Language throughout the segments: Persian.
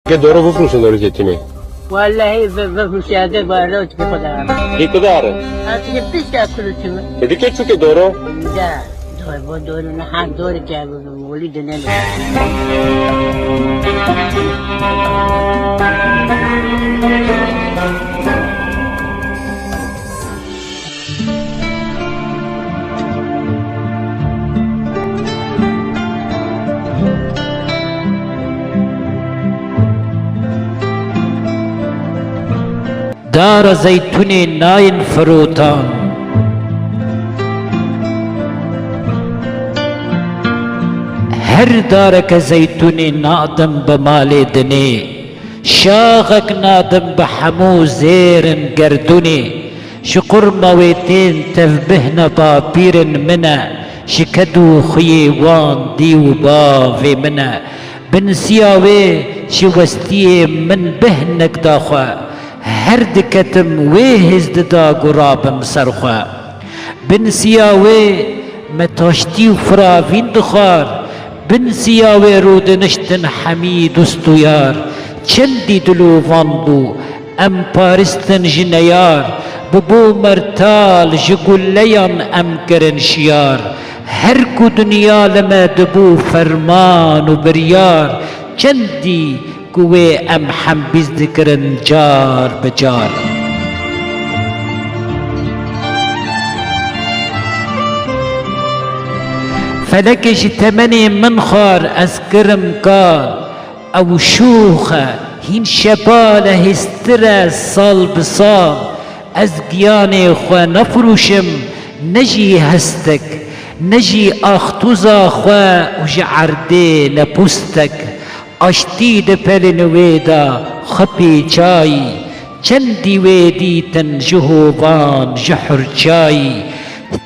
Che d'oro sono le settime? والله بمشاهدة باروت بخدا Che codare? أنت بتشتاق كل شيء E di che c'è che d'oro? لا دور نحن دور جاب وليدنا دار زيتون ناين فروتان هر دارك زيتون نادم بمال دني شاغك نادم بحمو زير قردني شقر مويتين تفبهنا بابير منا شكدو خيوان ديو بافي منا بنسياوي شوستيه من بهنك داخوا هر دكتم ويهز ددا قرابم سرخوا بنسياوي متاشتي وفرافين دخار بنسياوي رود نشتن حميد استويار چندي دلو فاندو ام پارستن جنيار ببو مرتال جگل ليان ام کرن شيار هر کو دنیا لما دبو فرمان و بريار چندي قوي ام حم بذكرن جار بجار فلكش تمني منخار اسكرم قال او شوخة هين شبالة هسترة صال بصال از قياني خوا نفروشم نجي هستك نجي اختوزا خوا وجعردي لبوستك اشتی د پلن ویدا خپی چای چندی ویدی تن جهوبان جحر چای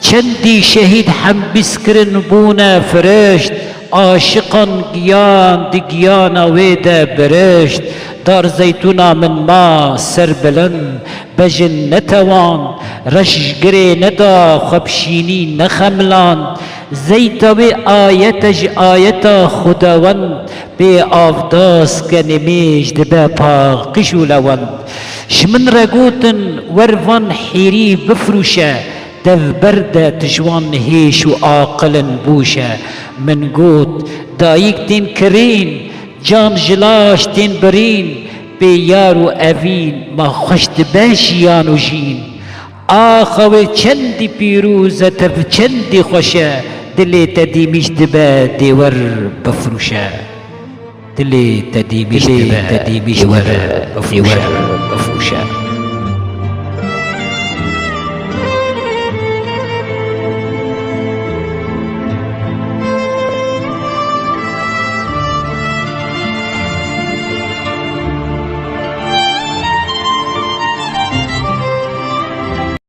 چندی شهید هم بسکرن بونا فرشت عاشقان گیان دی گیانا ویدا برشت دار زیتونا من ما سر بلن بجن نتوان رشگری ندا خبشینی نخملان زيتوي آيتج آيتا خداوند بي آفداس كنميج دبا باقشو لوند شمن رقوتن وروان حيري بفروشة دف بردة تجوان هيش و آقلن بوشة من قوت دايك تين كرين جان جلاش تين برين بي يارو أفين ما خشت باشيانو جين آخوي چندی پیروزه تف چندی خوشه دلی تدیمیش دبا دیور بفروشه دلی تدیمیش دبا دیور بفروشه